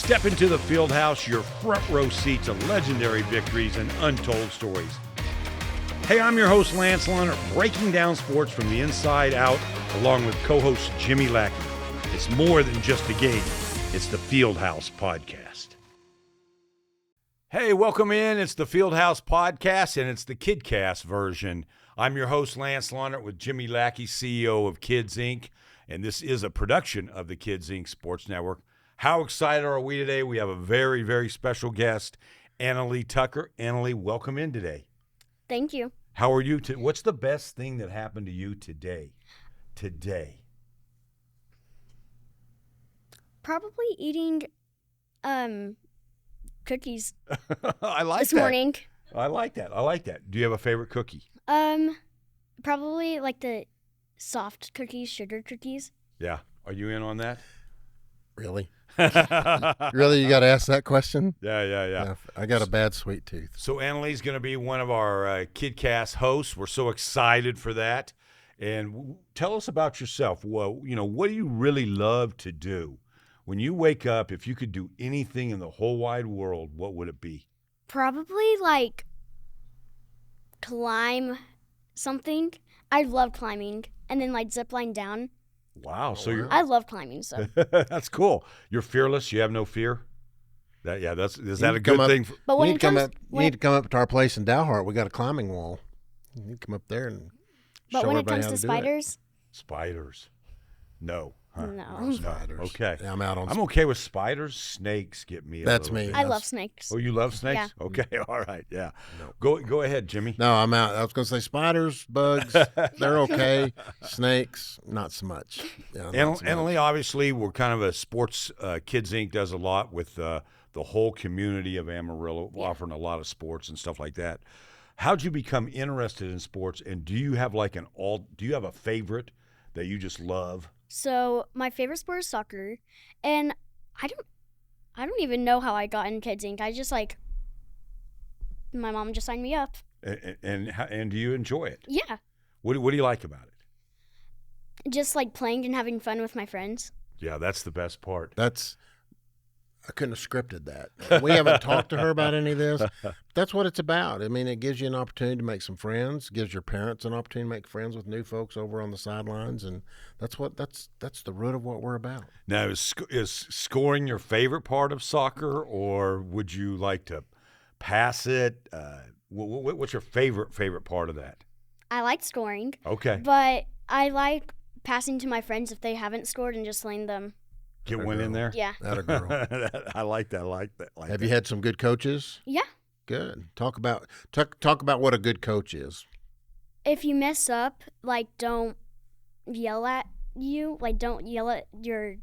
Step into the Fieldhouse, your front row seat to legendary victories and untold stories. Hey, I'm your host, Lance Leonard, breaking down sports from the inside out, along with co-host Jimmy Lackey. It's more than just a game. It's the Fieldhouse Podcast. Hey, welcome in. It's the Fieldhouse Podcast, and it's the KidsKast version. I'm your host, Lance Leonard, with Jimmy Lackey, CEO of Kids Inc., and this is a production of the Kids Inc. Sports Network. How excited are we today? We have a very, very special guest, Annalie Tucker. Annalie, welcome in today. Thank you. How are you? What's the best thing that happened to you today? Probably eating cookies I like this that. morning. I like that. Do you have a favorite cookie? Probably like the soft cookies, sugar cookies. Yeah. Are you in on that? Really? Really? You got to ask that question? Yeah. I got a bad sweet tooth. So Annalie's going to be one of our KidKast hosts. We're so excited for that. And tell us about yourself. Well, what do you really love to do? When you wake up, if you could do anything in the whole wide world, what would it be? Probably like climb something. I love climbing and then like zip line down. Wow. So I love climbing, so. That's cool. You're fearless. You have no fear. Is that a good thing? But when you need to come up to our place in Dalhart. We got a climbing wall. You need to come up there and But show when it everybody comes how to to do spiders, Spiders. No. Huh? no. Spiders. Okay. Yeah, I'm out on. I'm okay with spiders. Snakes get me. That's me. I love snakes. Oh, you love snakes? Yeah. Okay. All right. Yeah. No. Go ahead, Jimmy. No, I'm out. I was going to say spiders, bugs. They're okay. Snakes, not so much. Yeah, Annalie, obviously, we're kind of a sports. Kids Inc. does a lot with the whole community of Amarillo, offering a lot of sports and stuff like that. How'd you become interested in sports? And do you have do you have a favorite that you just love? So my favorite sport is soccer, and I don't even know how I got in Kids Inc. I just my mom just signed me up. And do you enjoy it? Yeah. What do you like about it? Just like playing and having fun with my friends. Yeah, that's the best part. I couldn't have scripted that. We haven't talked to her about any of this. That's what it's about. I mean, it gives you an opportunity to make some friends, gives your parents an opportunity to make friends with new folks over on the sidelines, and that's the root of what we're about. Now, is scoring your favorite part of soccer, or would you like to pass it? What's your favorite part of that? I like scoring. Okay. But I like passing to my friends if they haven't scored and just letting them. Get one in there? Yeah. That a girl. I like that. Have you had some good coaches? Yeah. Good. Talk about what a good coach is. If you mess up, don't yell at you. Don't yell at your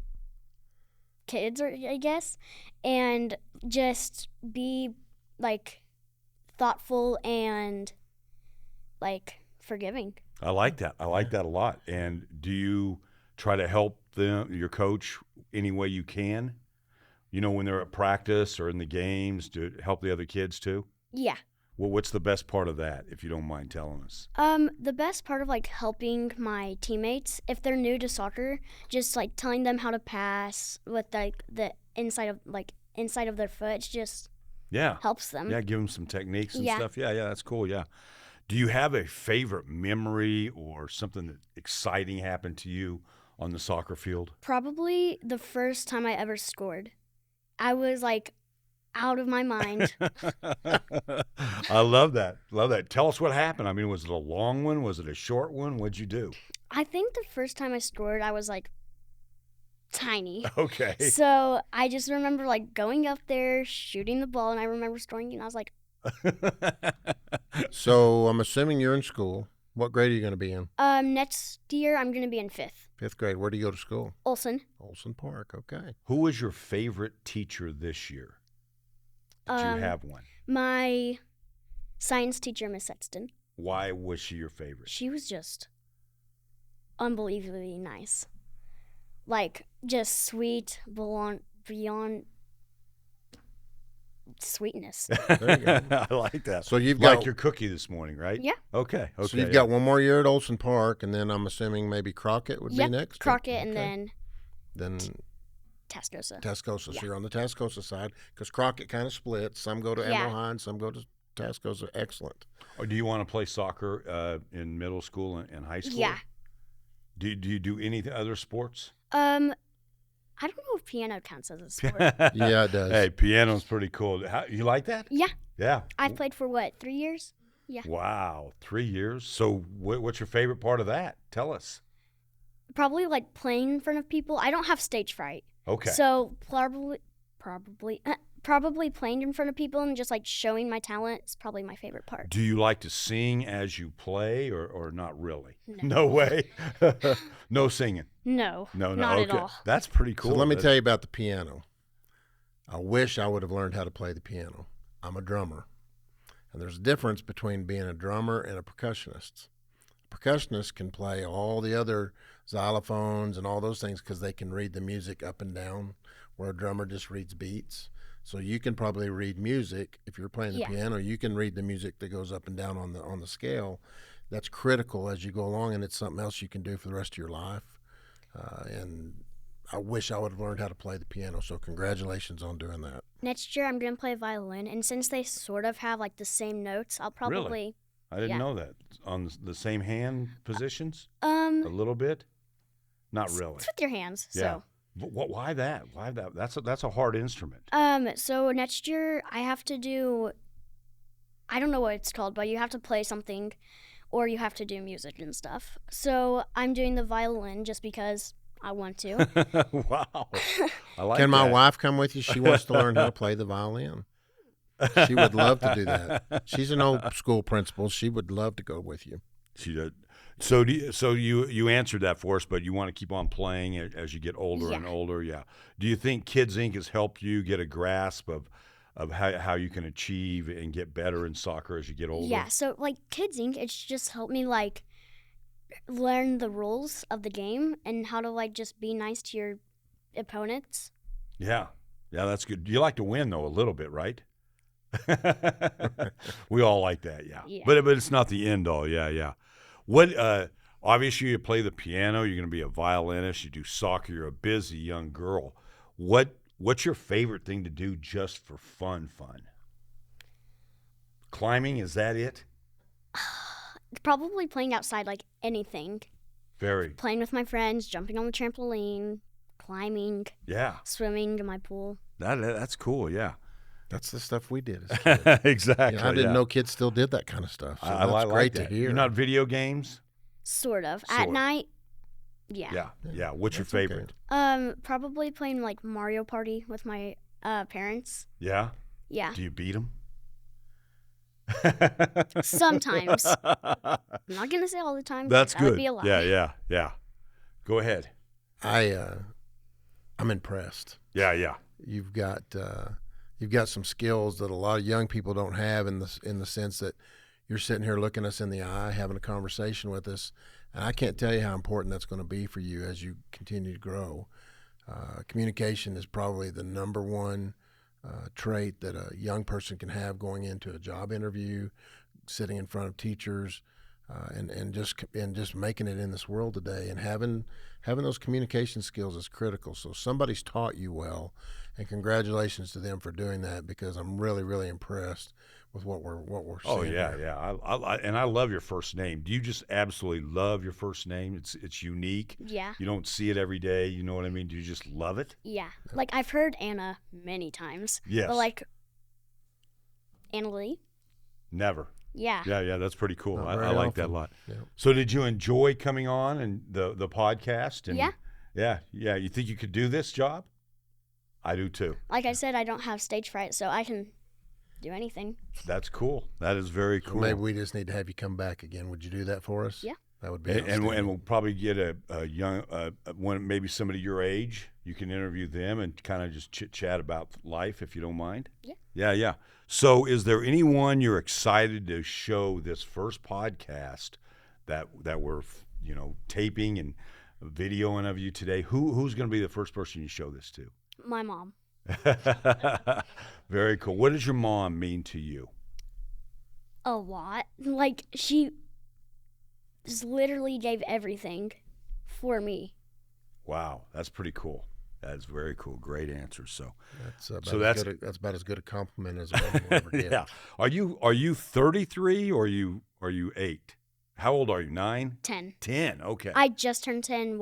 kids, I guess. And just be, thoughtful and, forgiving. I like that. I like that a lot. And do you try to help your coach any way you can? When they're at practice or in the games, to help the other kids too? Yeah. Well, what's the best part of that, if you don't mind telling us? The best part of helping my teammates, if they're new to soccer, just telling them how to pass with the inside of their foot, just helps them. Yeah, give them some techniques and Yeah. stuff. Yeah, that's cool. Yeah. Do you have a favorite memory or something that exciting happened to you on the soccer field? Probably the first time I ever scored. I was out of my mind. I love that. Tell us what happened. I mean, was it a long one? Was it a short one? What'd you do? I think the first time I scored, I was tiny. Okay. So I just remember going up there, shooting the ball, and I remember scoring, and I was like. So I'm assuming you're in school. What grade are you going to be in? Next year I'm going to be in 5th. 5th grade. Where do you go to school? Olson Park. Okay. Who was your favorite teacher this year? Did you have one? My science teacher, Miss Sexton. Why was she your favorite? She was just unbelievably nice. Just sweet, beyond sweetness. There you go. I like that. So you've like got your cookie this morning, right? Yeah. Okay. So you've got one more year at Olson Park, and then I'm assuming maybe Crockett would be next. Crockett, and then Tascosa. Tascosa. So you're on the Tascosa side because Crockett kind of splits. Some go to Emerald High, some go to Tascosa. Excellent. Or do you want to play soccer in middle school and high school? Yeah. Do you do any other sports? I don't know if piano counts as a sport. Yeah, it does. Hey, piano's pretty cool. You like that? Yeah. Yeah. I've played for 3 years? Yeah. Wow, 3 years. So what's your favorite part of that? Tell us. Probably like playing in front of people. I don't have stage fright. Okay. So probably playing in front of people and just like showing my talent is probably my favorite part. Do you like to sing as you play or not really? No. No way. No singing. No. No. Not Okay. at all. That's pretty cool. So let me tell you about the piano. I wish I would have learned how to play the piano. I'm a drummer. And there's a difference between being a drummer and a percussionist. A percussionist can play all the other xylophones and all those things because they can read the music up and down, where a drummer just reads beats. So you can probably read music. If you're playing the piano, you can read the music that goes up and down on the scale. That's critical as you go along, and it's something else you can do for the rest of your life. And I wish I would have learned how to play the piano, so congratulations on doing that. Next year I'm going to play violin, and since they sort of have like the same notes, I'll probably... Really? I didn't know that. On the same hand positions? A little bit? Not really. It's with your hands, Yeah. so... Why that? Why that? That's a hard instrument. So next year I have to do... I don't know what it's called, but you have to play something, or you have to do music and stuff. So I'm doing the violin just because... I want to. Wow. I like Can my that. wife come with you? She wants to learn how to play the violin. She would love to do that. She's an old school principal. She would love to go with you. She did. So you answered that for us, but you want to keep on playing as you get older and older. Yeah. Do you think Kids Inc. has helped you get a grasp of how you can achieve and get better in soccer as you get older? Yeah. So like Kids Inc. It's just helped me like learn the rules of the game and how to like just be nice to your opponents. Yeah, that's good. You like to win though a little bit, right? We all like that, yeah. But it's not the end all. Yeah. What? Obviously, you play the piano. You're going to be a violinist. You do soccer. You're a busy young girl. What's your favorite thing to do just for fun? Climbing, is that it? Probably playing outside, like anything. Very. Playing with my friends, jumping on the trampoline, climbing. Yeah. Swimming in my pool. That's cool. Yeah. That's the stuff we did as kids. Exactly. I didn't know kids still did that kind of stuff. So that's great to hear. You're not video games? Sort of. At night, yeah. What's your favorite? Okay. Probably playing like Mario Party with my parents. Yeah? Yeah. Do you beat them? Sometimes. I'm not gonna say all the time. That's that good. Would be a lie. Yeah. Go ahead. I'm impressed. Yeah. You've got some skills that a lot of young people don't have in the sense that you're sitting here looking us in the eye, having a conversation with us, and I can't tell you how important that's going to be for you as you continue to grow. Communication is probably the number one trait that a young person can have going into a job interview, sitting in front of teachers, and just making it in this world today. And having those communication skills is critical. So somebody's taught you well, and congratulations to them for doing that, because I'm really, really impressed with what we're seeing. Oh yeah. I love your first name. Do you just absolutely love your first name? It's unique. Yeah. You don't see it every day. You know what I mean? Do you just love it? Yeah. Like I've heard Anna many times. Yes. But like Annalie. Never. Yeah. Yeah. That's pretty cool. Not I very like that a often. lot. Yeah. So did you enjoy coming on and the podcast? And Yeah. Yeah. You think you could do this job? I do too. Like I said, I don't have stage fright, so I can do anything. That's cool. That is very cool. Maybe we just need to have you come back again. Would you do that for us? Yeah. That would be and we'll probably get a young one, maybe somebody your age. You can interview them and kind of just chit chat about life, if you don't mind. Yeah. Yeah. So, is there anyone you're excited to show this first podcast that we're taping and videoing of you today? Who's going to be the first person you show this to? My mom. Very cool. What does your mom mean to you? A lot. Like she just literally gave everything for me. Wow, that's pretty cool. That's very cool. Great answer. So that's about as good a compliment as one will ever get. Yeah. Are you 33 or are you 8? How old are you? 9? 10. 10. Okay. I just turned 10.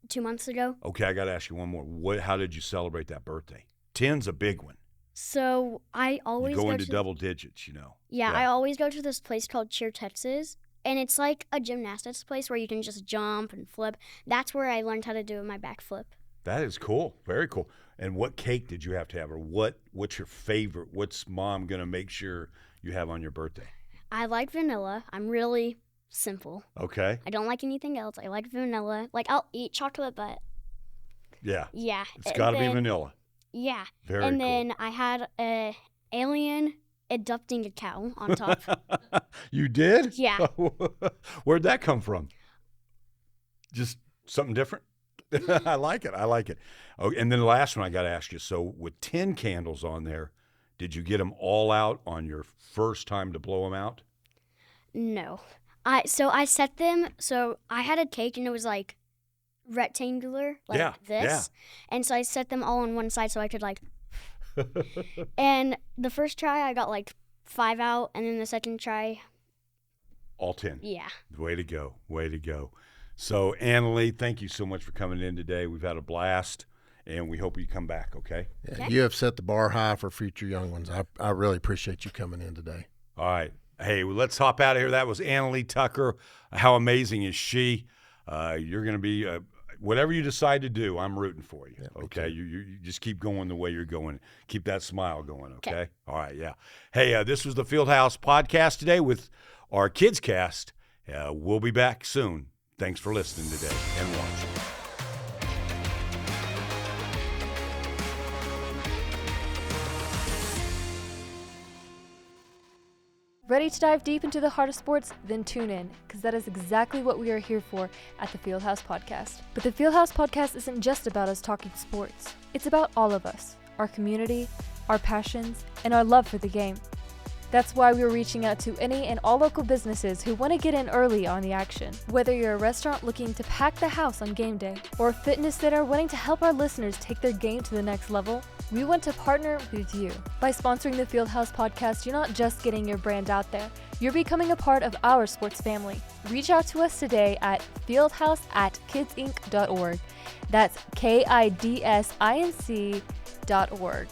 2 months ago? Okay, I got to ask you one more. How did you celebrate that birthday? 10's a big one. So I always go into double digits, Yeah, I always go to this place called Cheer Texas, and it's like a gymnastics place where you can just jump and flip. That's where I learned how to do my backflip. That is cool. Very cool. And what cake did you have to have, or what's your favorite? What's Mom going to make sure you have on your birthday? I like vanilla. I'm really simple. Okay. I don't like anything else. I like vanilla. Like, I'll eat chocolate, but... Yeah. Yeah. It's got to be vanilla. Yeah. Very cool. And then I had an alien adopting a cow on top. You did? Yeah. Where'd that come from? Just something different? I like it. Oh, and then the last one I got to ask you. So with 10 candles on there, did you get them all out on your first time to blow them out? No. I set them, so I had a cake and it was like rectangular, like this. Yeah. And so I set them all on one side so I could and the first try I got 5 out, and then the second try. All 10. Yeah. Way to go. So, Annalie, thank you so much for coming in today. We've had a blast, and we hope you come back, okay? Yeah, you have set the bar high for future young ones. I really appreciate you coming in today. All right. Hey, well, let's hop out of here. That was Annalie Tucker. How amazing is she? You're going to be whatever you decide to do, I'm rooting for you, okay? You just keep going the way you're going. Keep that smile going, okay? All right, yeah. Hey, this was the Fieldhouse Podcast today with our KidsKast. We'll be back soon. Thanks for listening today and watching. Ready to dive deep into the heart of sports? Then tune in, because that is exactly what we are here for at the Fieldhouse Podcast. But the Fieldhouse Podcast isn't just about us talking sports. It's about all of us, our community, our passions, and our love for the game. That's why we're reaching out to any and all local businesses who want to get in early on the action. Whether you're a restaurant looking to pack the house on game day, or a fitness center wanting to help our listeners take their game to the next level, we want to partner with you. By sponsoring the Fieldhouse Podcast, you're not just getting your brand out there, you're becoming a part of our sports family. Reach out to us today at fieldhouse@kidsinc.org. That's KIDSINC.org.